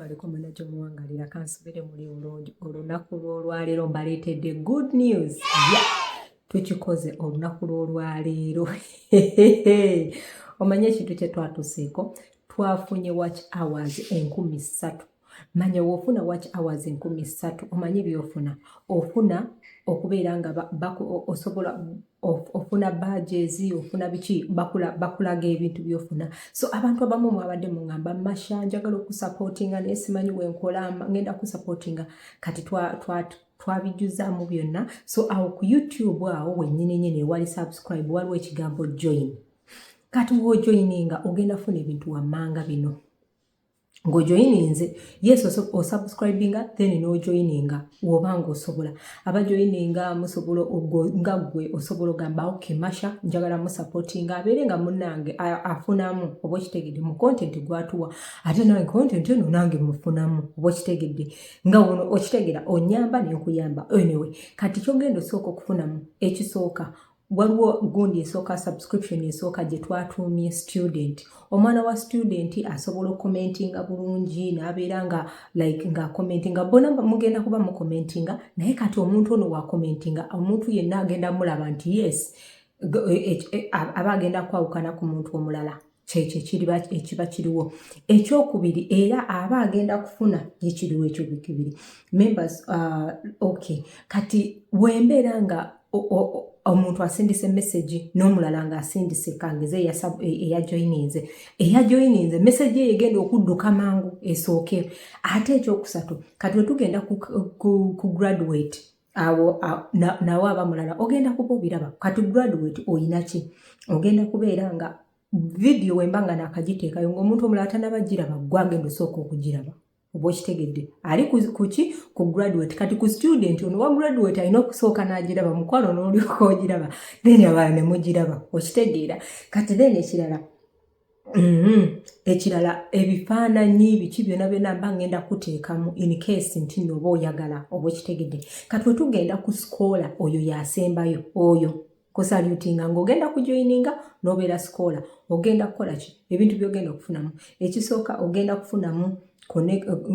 alaikum manajo muwangalira kansubire muri ulungi olunaku lw'olwaleero mbaleetedde good news tukikoze olunaku lw'olwaleero omanye ekintu kye twatuseeko twafunye watch hours 3,000 manya wofuna watch hours 3,000 omanye byofuna ofuna okubeera nga osobola ofuna badges ofuna biki bakulaga ebintu byofuna so abantu abamu mwabadde mungamba masha njagala okusupportinga naye simanyi wenkola ngenda kusupportinga kati twabijuzaamu byonna so awo ku YouTube awo wennyini wali subscribe waliwo ekigambo join kati wojoininga ogenda funa ebintu wammanga bino ng'ojoininze yes osubscribinga then n'ojoininga wobanga osobola abajoininga musobola nga gwe osobola ogamba okay masha njagala musupportinga abeere nga munnange afunamu oba okitegedde mu content gwatuwa ate nange content eno nange mufunamu oba okitegedde nga wono okitegera onyamba nenkuyamba anyway kati kyogenda osooka okufunamu ekisooka waliwo gundi esooka subscription esooka gye twatuumye student omwana wa student asobola commentinga bulungi n'abeera nga like nga commentinga bona mugenda kuba mu commentinga naye kati omuntu ono wa commentinga omuntu yenna agenda mulaba nti yes aba agenda kwawukana ku muntu omulala ekiba kiriwo ekyokubiri era aba agenda kufuna ekiriwo ekyo bikibiri members okay kati wembeera nga omuntu asindise message n'omulala nga asindise kangeze eyajoininze message ye egenda okudduka mangu esooke ate ekyokusatu kati wetugenda ku graduate awo nawe abamulala ogenda kuba obiraba kati graduate oyina ki ogenda kubeera nga video wembanga nakagiteekayo ng'omuntu omulala tanabagiraba gwagenda osooka okugiraba oba okitegedde ali kuki ku graduate kati ku student ono wa graduate alina okusooka n'agiraba mukwano n'olyoka ogiraba then abala ne mugiraba okitegeera kati then ekirala ebifaananyi biki byonna byonna mba ngenda kuteekamu in case nti nno oba oyagala oba okitegedde kati wetugenda ku sikoola oyo yasembayo oyo kusalutinga ng'ogenda kujoininga n'obeera sikoola ogenda kukola ki ebintu by'ogenda okufunamu ekisooka ogenda kufunamu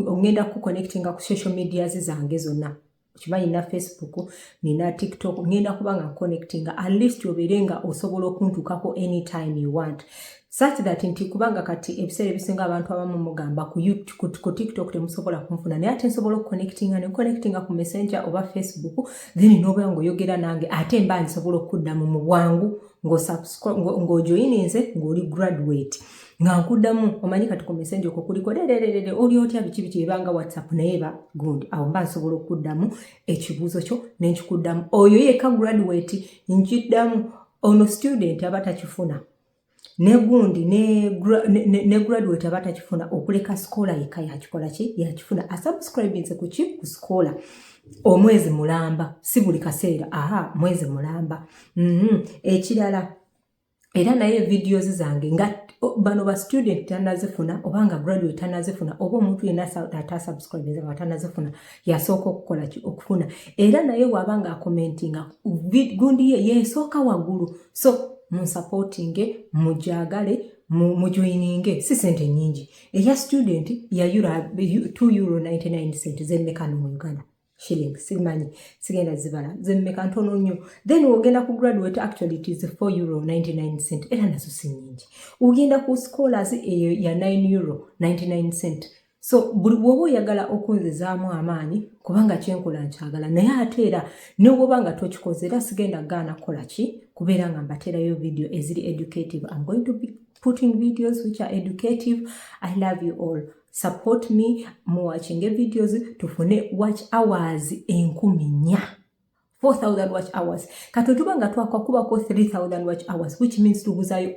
ogenda kuconnectinga ku social medias zange zonna kimanyi na Facebook nina TikTok ngenda kubanga connectinga at least obeere nga osobola okuntukako anytime you want such that nti kubanga kati ebiseera ebisinga abantu abamu mugamba ku TikTok temusobola kunfuna naye ate nsobola okuconnectinga ku Messenger oba Facebook then n'obeera ng'oyogera nange ate mba nsobola okuddamu mu bwangu ng'ojoininze ng'oli graduate nga nkuddamu omanyi kati ku Messenger okwo kuliko oli otya biki ebanga WhatsApp naye ba gundi awo mba nsobola okuddamu ekibuuzo kyo n'enkikuddamu oyo yeka graduate nkiddamu ono student aba takifuna ne gundi ne graduate aba takifuna okuleka sikoola yeka yakikola ki yakifuna asubscribinze ku sikoola omwezi mulamba si buli kaseera mwezi mulamba ekirala era naye videos zange nga bano ba student tanazifuna obanga graduate tanazifuna oba omuntu yenna atasubscribe tanazifuna yasooka okukola ki okufuna era naye wabanga akomentinga gundi yesooka waggulu so munsupportinge mujagale mujoininge si sente nyingi eya student ya €2.99 zemmekano mu Uganda shillings simanyi sigenda zibala zemmeka ntono nnyo then ogenda ku graduate actually it is €4.99 era nazo si nyingi ogenda ku scholars eyo ya €9.99 so buli bwoba oyagala okunzizaamu amaanyi kubanga kyenkola nkyagala naye ate era ne bwobanga tokikoze era sigenda gaana kukola ki kubeera nga mbateerayo video eziri educative. I'm going to be putting videos which are educative. I love you all. Support me watching videos tufune watch hours 4,000 watch hours kati tubanga twakakubako 3,000 watch hours which means tuguzayo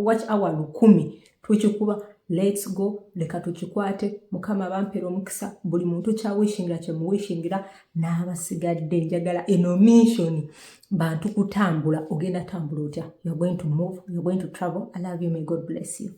watch hour 10 tukikuba let's go leka tukikwate mukama bampero omukisa buli muntu kyawishingira kyemuwishingira n'abasigadde njagala eno mission bantu kutambula ogenda tambula otya you're going to move, you're going to travel. I love you, may God bless you.